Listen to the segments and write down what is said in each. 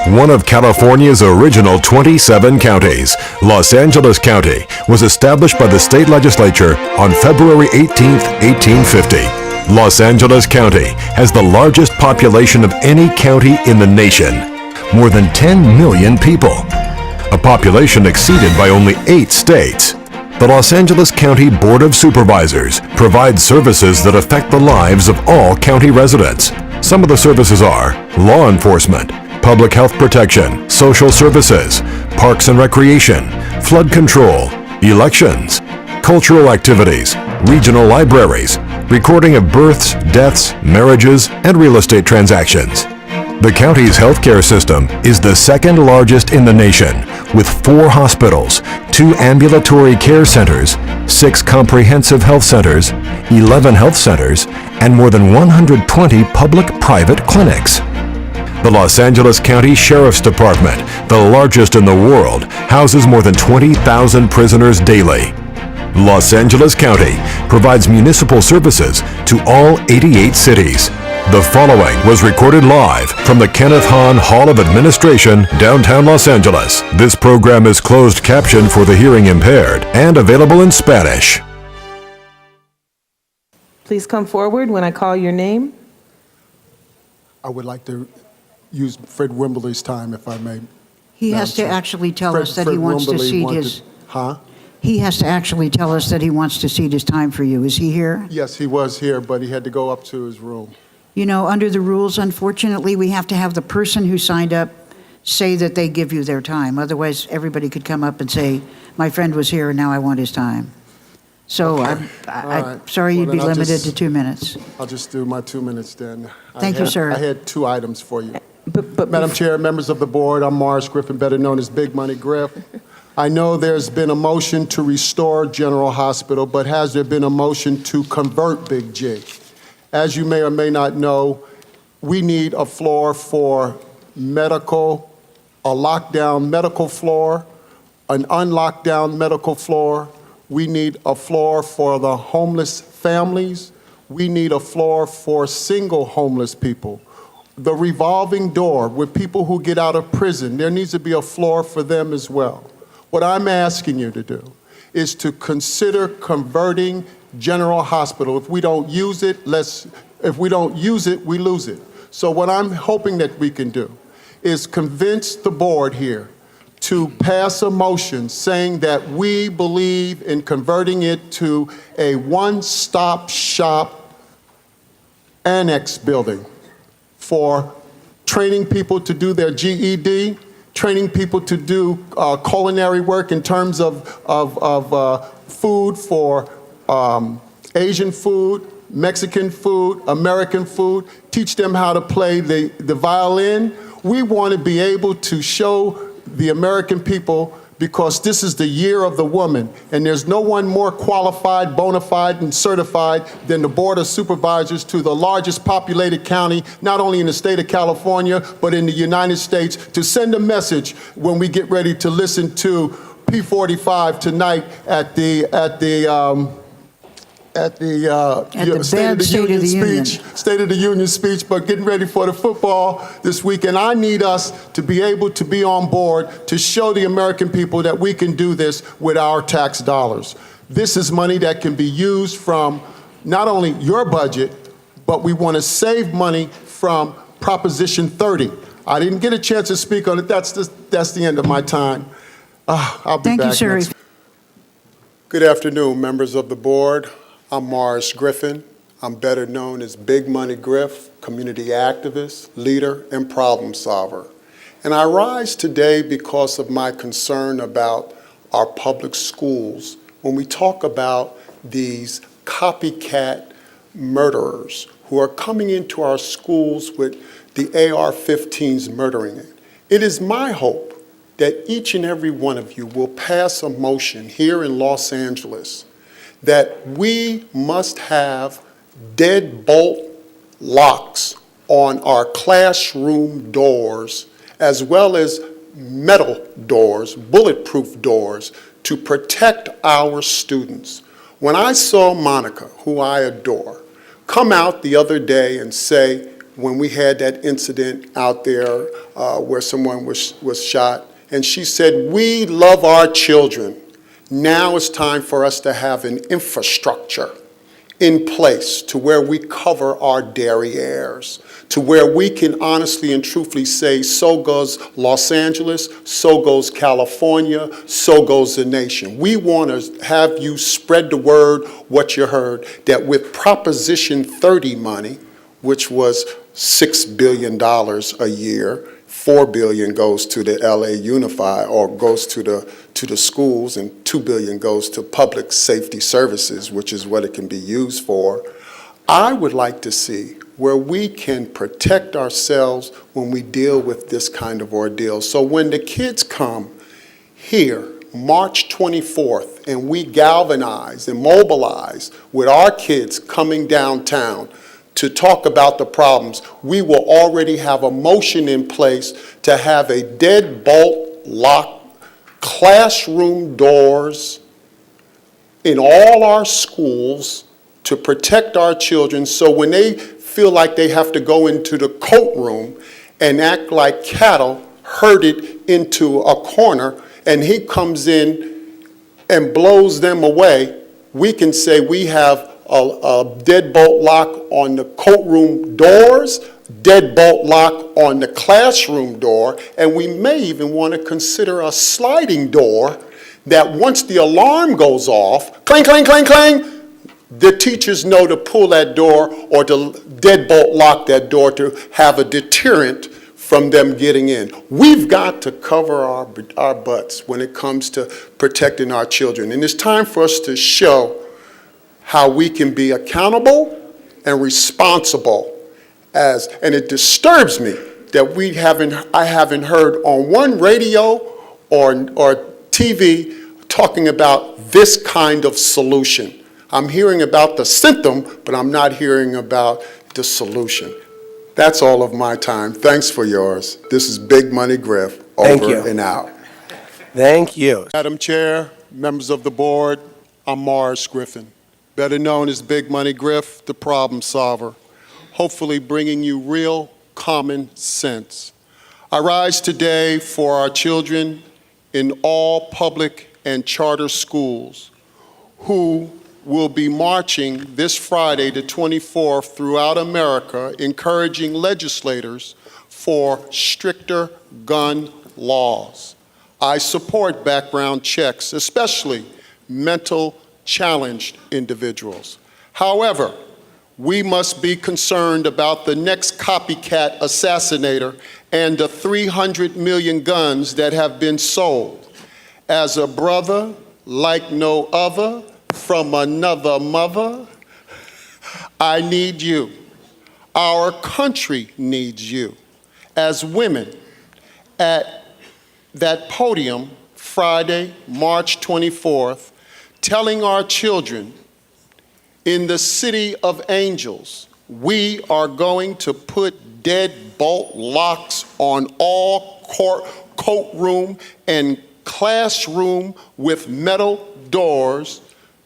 One of California's original 27 counties, Los Angeles County was established by the state legislature on February 18, 1850. Los Angeles County has the largest population of any county in the nation, more than 10 million people, a population exceeded by only 8 states. The Los Angeles County Board of Supervisors provides services that affect the lives of all county residents. Some of the services are law enforcement, public health protection, social services, parks and recreation, flood control, elections, cultural activities, regional libraries, recording of births, deaths, marriages, and real estate transactions. The county's healthcare system is the second largest in the nation, with 4 hospitals, 2 ambulatory care centers, 6 comprehensive health centers, 11 health centers, and more than 120 public-private clinics. The Los Angeles County Sheriff's Department, the largest in the world, houses more than 20,000 prisoners daily. Los Angeles County provides municipal services to all 88 cities. The following was recorded live from the Kenneth Hahn Hall of Administration, downtown Los Angeles. This program is closed captioned for the hearing impaired and available in Spanish. Please come forward when I call your name. I would like to use Fred Wimberly's time, if I may. He has to actually tell us that he wants to cede his... Huh? He has to actually tell us that he wants to cede his time for you. Is he here? Yes, he was here, but he had to go up to his room. You know, under the rules, unfortunately, we have to have the person who signed up say that they give you their time. Otherwise, everybody could come up and say, my friend was here and now I want his time. So Okay. I'm sorry you'd be limited to 2 minutes. I'll just do my 2 minutes then. Thank you, sir. I had 2 items for you. But Madam Chair, members of the board, I'm Morris Griffin, better known as Big Money Griff. I know there's been a motion to restore General Hospital, but has there been a motion to convert Big G? As you may or may not know, we need a floor for medical, a lockdown medical floor, an unlocked down medical floor. We need a floor for the homeless families. We need a floor for single homeless people. The revolving door with people who get out of prison, there needs to be a floor for them as well. What I'm asking you to do is to consider converting General Hospital. If we don't use it, we lose it. So what I'm hoping that we can do is convince the board here to pass a motion saying that we believe in converting it to a one-stop shop annex building for training people to do their GED, training people to do culinary work in terms of food for Asian food, Mexican food, American food, teach them how to play the violin. We want to be able to show the American people, because this is the year of the woman, and there's no one more qualified, bona fide, and certified than the Board of Supervisors to the largest populated county, not only in the state of California, but in the United States, to send a message when we get ready to listen to P45 tonight at the State of the Union speech, but getting ready for the football this weekend. I need us to be able to be on board to show the American people that we can do this with our tax dollars. This is money that can be used from not only your budget, but we want to save money from Proposition 30. I didn't get a chance to speak on it. That's the end of my time. I'll be back. Thank you, sir. Next. Good afternoon, members of the board. I'm Morris Griffin. I'm better known as Big Money Griff, community activist, leader, and problem solver. And I rise today because of my concern about our public schools when we talk about these copycat murderers who are coming into our schools with the AR-15s murdering it. It is my hope that each and every one of you will pass a motion here in Los Angeles that we must have deadbolt locks on our classroom doors, as well as metal doors, bulletproof doors, to protect our students. When I saw Monica, who I adore, come out the other day and say, when we had that incident out there where someone was shot. And she said, we love our children. Now it's time for us to have an infrastructure in place to where we cover our derrieres, to where we can honestly and truthfully say, so goes Los Angeles, so goes California, so goes the nation. We want to have you spread the word, what you heard, that with Proposition 30 money, which was $6 billion a year, $4 billion goes to the LA Unified, or goes to the schools, and $2 billion goes to public safety services, which is what it can be used for. I would like to see where we can protect ourselves when we deal with this kind of ordeal. So when the kids come here, March 24th, and we galvanize and mobilize with our kids coming downtown to talk about the problems, we will already have a motion in place to have a deadbolt lock classroom doors in all our schools to protect our children, so when they feel like they have to go into the coat room and act like cattle herded into a corner, and he comes in and blows them away, we can say we have a deadbolt lock on the coat room doors, deadbolt lock on the classroom door, and we may even want to consider a sliding door that once the alarm goes off, clang, clang, clang, clang, the teachers know to pull that door or to deadbolt lock that door to have a deterrent from them getting in. We've got to cover our butts when it comes to protecting our children. And it's time for us to show how we can be accountable and responsible and it disturbs me that I haven't heard on one radio or TV talking about this kind of solution. I'm hearing about the symptom, but I'm not hearing about the solution. That's all of my time. Thanks for yours. This is Big Money Griff, over and out. Thank you. Madam Chair, members of the board, I'm Morris Griffin, better known as Big Money Griff, the problem solver, hopefully bringing you real common sense. I rise today for our children in all public and charter schools who will be marching this Friday, the 24th, throughout America, encouraging legislators for stricter gun laws. I support background checks, especially mental challenged individuals. However, we must be concerned about the next copycat assassinator and the 300 million guns that have been sold. As a brother like no other, from another mother, I need you. Our country needs you. As women at that podium Friday, March 24th, telling our children in the city of angels, we are going to put deadbolt locks on all coat room and classroom with metal doors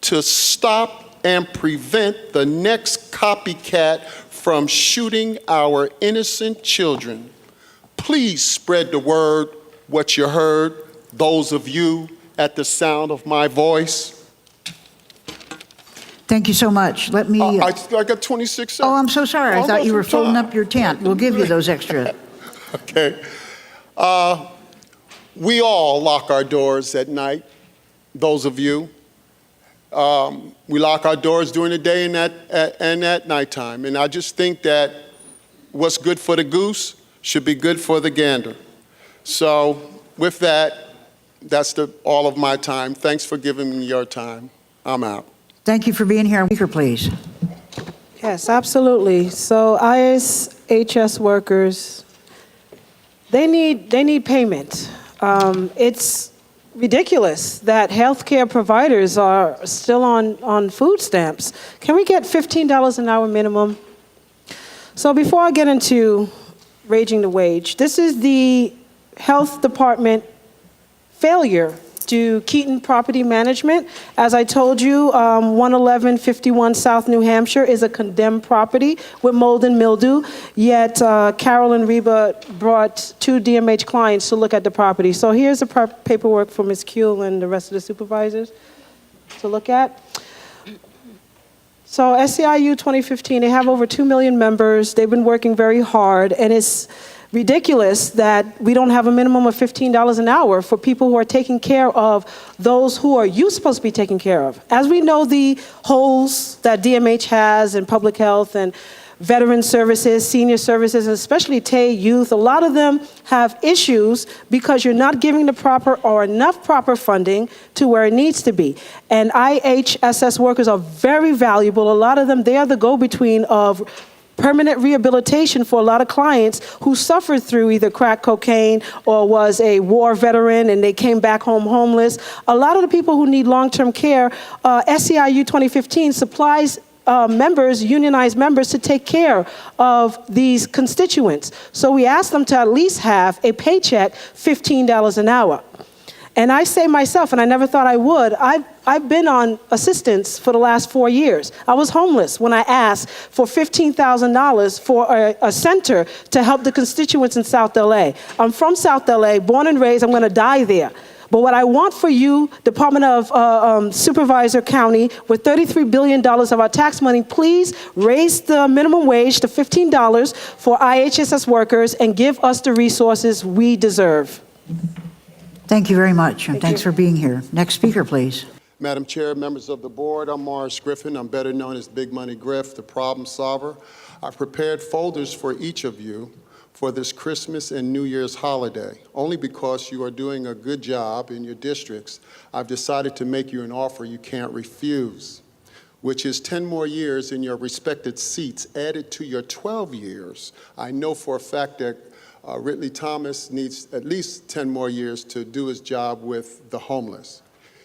to stop and prevent the next copycat from shooting our innocent children. Please spread the word, what you heard, those of you at the sound of my voice. Thank you so much. Let me... I got 26 seconds. Oh, I'm so sorry. I thought you were folding up your tent. We'll give you those extra. Okay. We all lock our doors at night, those of you. We lock our doors during the day and at nighttime. And I just think that what's good for the goose should be good for the gander. So with that, that's all of my time. Thanks for giving me your time. I'm out. Thank you for being here. Speaker, please. Yes, absolutely. So ISHS workers, they need payment. It's ridiculous that healthcare providers are still on food stamps. Can we get $15 an hour minimum? So before I get into raising the wage, this is the health department failure to Keaton Property Management. As I told you, 11151 South New Hampshire is a condemned property with mold and mildew, yet Carolyn Reba brought 2 DMH clients to look at the property. So here's the paperwork for Ms. Kuehl and the rest of the supervisors to look at. So SEIU 2015, they have over 2 million members. They've been working very hard, and it's ridiculous that we don't have a minimum of $15 an hour for people who are taking care of those who are you supposed to be taking care of. As we know, the holes that DMH has in public health and veteran services, senior services, and especially TAY youth, a lot of them have issues because you're not giving the proper or enough proper funding to where it needs to be. And IHSS workers are very valuable. A lot of them, they are the go-between of permanent rehabilitation for a lot of clients who suffered through either crack cocaine or was a war veteran and they came back home homeless. A lot of the people who need long-term care, SEIU 2015 supplies members, unionized members, to take care of these constituents. So we asked them to at least have a paycheck $15 an hour. And I say myself, and I never thought I would, I've been on assistance for the last 4 years. I was homeless when I asked for $15,000 for a center to help the constituents in South LA. I'm from South LA, born and raised, I'm gonna die there. But what I want for you, Department of Supervisor County, with $33 billion of our tax money, please raise the minimum wage to $15 for IHSS workers and give us the resources we deserve. Thank you very much, and thanks for being here. Next speaker, please. Madam Chair, members of the board, I'm Morris Griffin. I'm better known as Big Money Griff, the problem solver. I prepared folders for each of you for this Christmas and New Year's holiday. Only because you are doing a good job in your districts, I've decided to make you an offer you can't refuse, which is 10 more years in your respected seats added to your 12 years. I know for a fact that Ridley Thomas needs at least 10 more years to do his job with the homeless.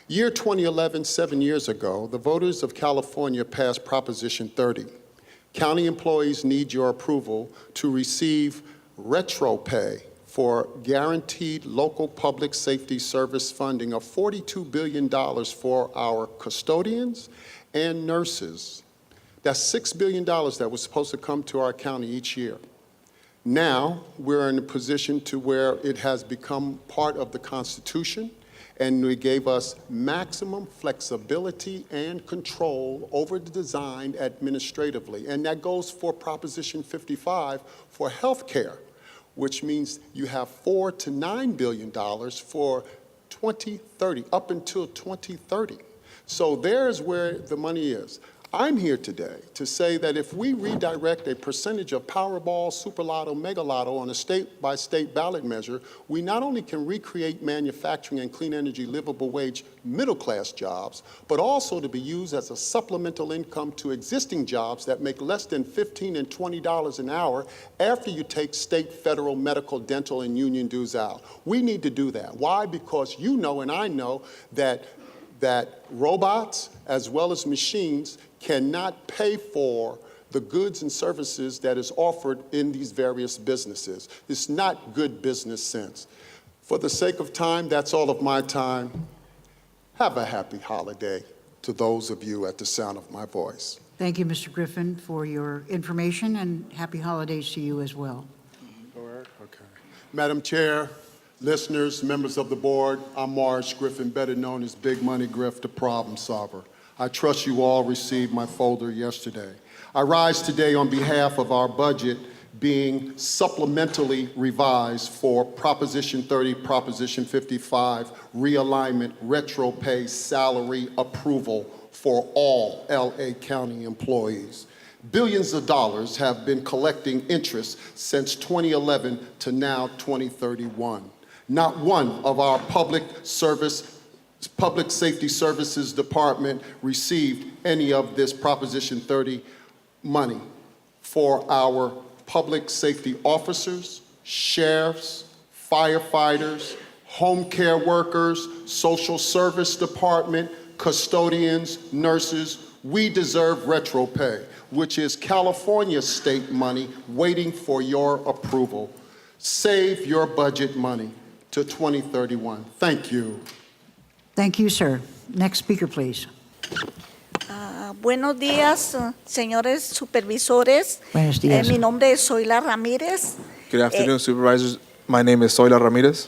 Year 2011, 7 years ago, the voters of California passed Proposition 30. County employees need your approval to receive retro pay for guaranteed local public safety service funding of $42 billion for our custodians and nurses. That's $6 billion that was supposed to come to our county each year. Now, we're in a position to where it has become part of the Constitution, and it gave us maximum flexibility and control over the design administratively. And that goes for Proposition 55 for health care, which means you have $4 to $9 billion for 2030, up until 2030. So there's where the money is. I'm here today to say that if we redirect a percentage of Powerball, Super Lotto, Mega Lotto on a state-by-state ballot measure, we not only can recreate manufacturing and clean energy livable wage middle-class jobs, but also to be used as a supplemental income to existing jobs that make less than $15 and $20 an hour after you take state, federal, medical, dental, and union dues out. We need to do that. Why? Because you know and I know that robots as well as machines cannot pay for the goods and services that is offered in these various businesses. It's not good business sense. For the sake of time, that's all of my time. Have a happy holiday to those of you at the sound of my voice. Thank you, Mr. Griffin, for your information, and happy holidays to you as well. Okay. Madam Chair, listeners, members of the board, I'm Morris Griffin, better known as Big Money Griff, the problem solver. I trust you all received my folder yesterday. I rise today on behalf of our budget being supplementally revised for Proposition 30, Proposition 55, realignment, retro pay, salary approval for all LA County employees. Billions of dollars have been collecting interest since 2011 to now 2031. Not one of our public safety services department received any of this Proposition 30 money for our public safety officers, sheriffs, firefighters, home care workers, social service department, custodians, nurses. We deserve retro pay, which is California state money waiting for your approval. Save your budget money to 2031. Thank you. Thank you, sir. Next speaker, please. Buenos días, señores supervisores. Buenos días. Mi nombre es Zoila Ramírez. Good afternoon, supervisors. My name is Zoila Ramirez.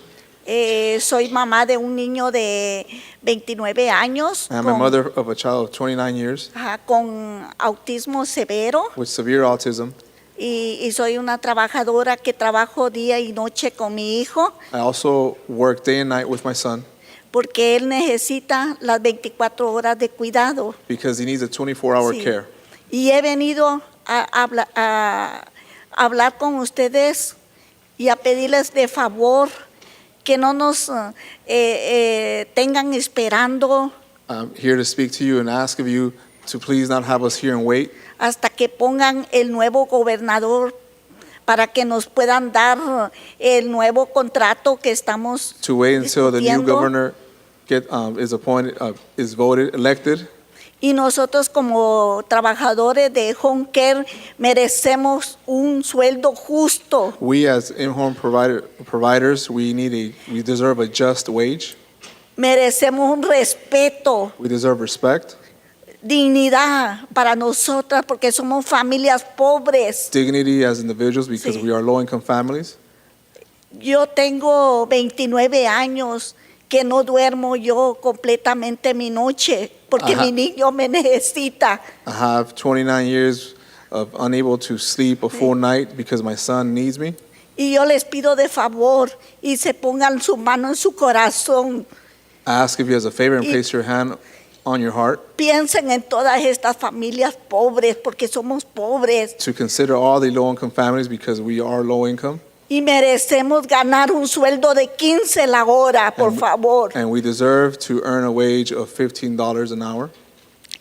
Soy mamá de un niño de 29 años I'm a mother of a child of 29 years con autismo severo with severe autism. y soy una trabajadora que trabajo día y noche con mi hijo I also work day and night with my son porque él necesita las 24 horas de cuidado. because he needs a 24-hour Sí. care. Y he venido a hablar con ustedes y a pedirles de favor que no nos tengan esperando I'm here to speak to you and ask of you to please not have us here and wait hasta que pongan el nuevo gobernador para que nos puedan dar el nuevo contrato que estamos to wait until the new discutiendo. governor is appointed, is voted, elected. Y nosotros como trabajadores de home care merecemos un sueldo justo. We as in-home providers, we deserve a just wage. Merecemos un respeto, We deserve respect, dignidad para nosotras porque somos familias pobres. dignity as individuals because Sí. we are low-income families. Yo tengo 29 años que no duermo yo completamente mi noche porque Ajá. mi niño me necesita. I have 29 years of unable to sleep a full night because my son needs me. Y yo les pido de favor y se pongan su mano en su corazón. I ask if you as a favor and Y- place your hand on your heart Piensen en todas estas familias pobres porque somos pobres to consider all the low-income families because we are low-income y merecemos ganar un sueldo de 15 la hora, por favor. and we deserve to earn a wage of $15 an hour.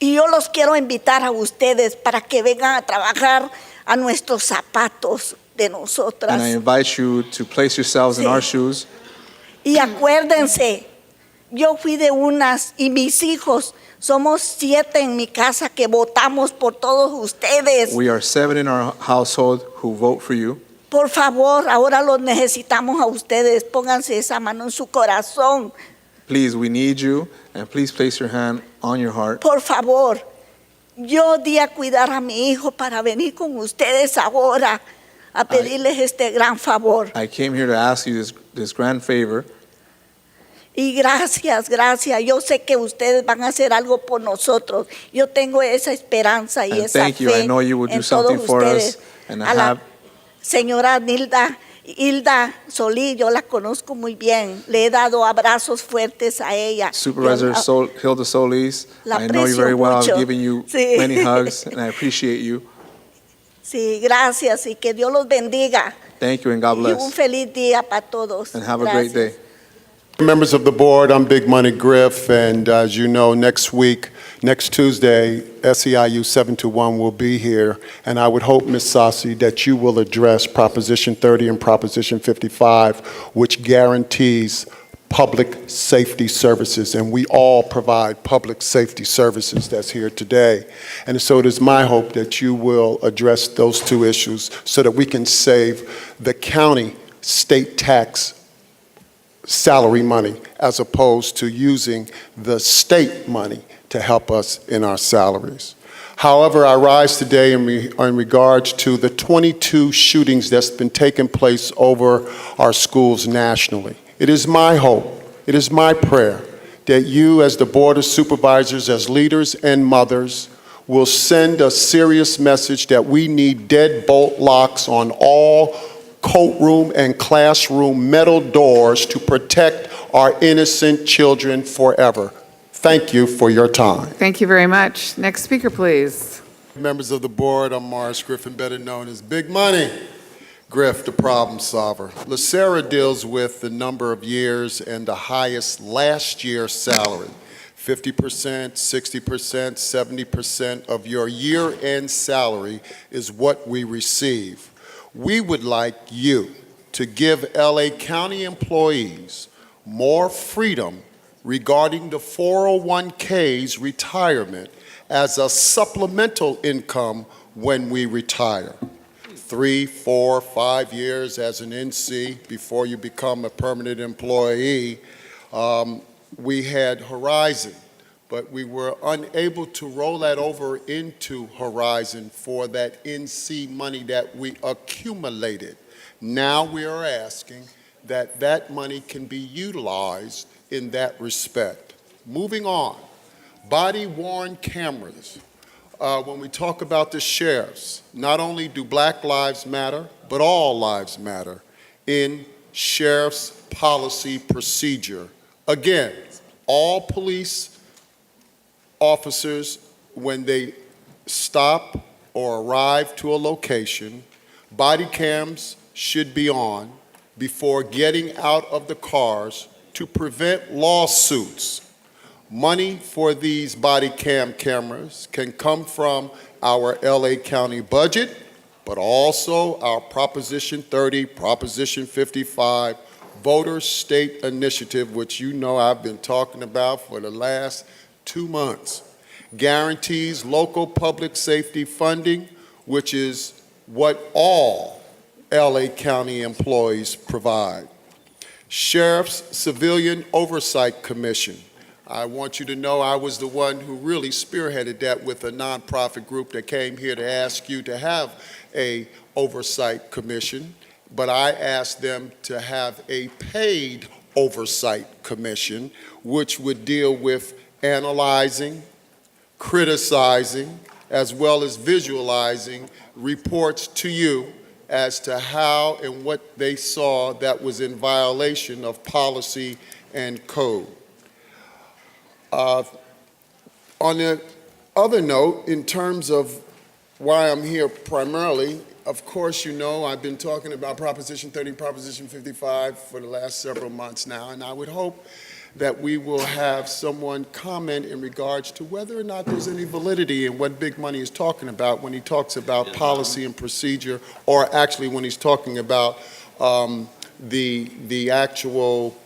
Y yo los quiero invitar a ustedes para que vengan a trabajar a nuestros zapatos de nosotras. And I invite you to place yourselves in Sí. our shoes. Y acuérdense, yo fui de unas y mis hijos, somos 7 en mi casa que votamos por todos ustedes. We are 7 in our household who vote for you. Por favor, ahora los necesitamos a ustedes. Pónganse esa mano en su corazón. Please, we need you, and please place your hand on your heart. Por favor, yo di a cuidar a mi hijo para venir con ustedes ahora a pedirles este gran favor. I came here to ask you this grand favor. Y gracias, gracias. Yo sé que ustedes van a hacer algo por nosotros. Yo tengo esa esperanza y And esa thank you. I fe know you will do en todos something for us. ustedes. And A la señora Hilda Solí, yo la conozco muy bien. Le he dado abrazos fuertes a ella. Supervisor Hilda Solis, La I know you very aprecio well. mucho. I've given you Sí. many hugs, and I appreciate you. Sí, gracias y que Dios los bendiga. Thank you, and God Y un bless. feliz día para todos. And have a great Gracias. day. Members of the board, I'm Big Money Griff, and as you know, next week, next Tuesday, SEIU 721 will be here, and I would hope, Ms. Sassi, that you will address Proposition 30 and Proposition 55, which guarantees public safety services, and we all provide public safety services that's here today. And so it is my hope that you will address those two issues so that we can save the county state tax salary money as opposed to using the state money to help us in our salaries. However, I rise today in regards to the 22 shootings that's been taking place over our schools nationally. It is my hope, it is my prayer that you as the Board of Supervisors, as leaders and mothers, will send a serious message that we need deadbolt locks on all courtroom and classroom metal doors to protect our innocent children forever. Thank you for your time. Thank you very much. Next speaker, please. Members of the board, I'm Morris Griffin, better known as Big Money. Griff, the problem solver. LaSara deals with the number of years and the highest last year's salary. 50%, 60%, 70% of your year-end salary is what we receive. We would like you to give LA County employees more freedom regarding the 401k's retirement as a supplemental income when we retire. 3, 4, 5 years as an NC before you become a permanent employee. we had Horizon, but we were unable to roll that over into Horizon for that NC money that we accumulated. Now we are asking that that money can be utilized in that respect. Moving on, body-worn cameras. When we talk about the sheriffs, not only do Black lives matter, but all lives matter in sheriff's policy procedure. Again, all police officers, when they stop or arrive to a location, body cams should be on before getting out of the cars to prevent lawsuits. Money for these body cam cameras can come from our LA County budget, but also our Proposition 30, Proposition 55, Voter State Initiative, which you know I've been talking about for the last 2 months. Guarantees local public safety funding, which is what all LA County employees provide. Sheriff's Civilian Oversight Commission. I want you to know I was the one who really spearheaded that with a nonprofit group that came here to ask you to have a oversight commission, but I asked them to have a paid oversight commission, which would deal with analyzing, criticizing, as well as visualizing reports to you as to how and what they saw that was in violation of policy and code. On the other note, in terms of why I'm here primarily, of course, you know I've been talking about Proposition 30, Proposition 55 for the last several months now, and I would hope that we will have someone comment in regards to whether or not there's any validity in what Big Money is talking about when he talks about policy and procedure, or actually when he's talking about the actual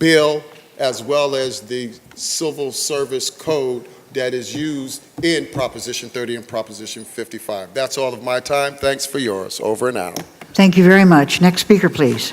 bill as well as the civil service code that is used in Proposition 30 and Proposition 55. That's all of my time. Thanks for yours. Over and out. Thank you very much. Next speaker, please.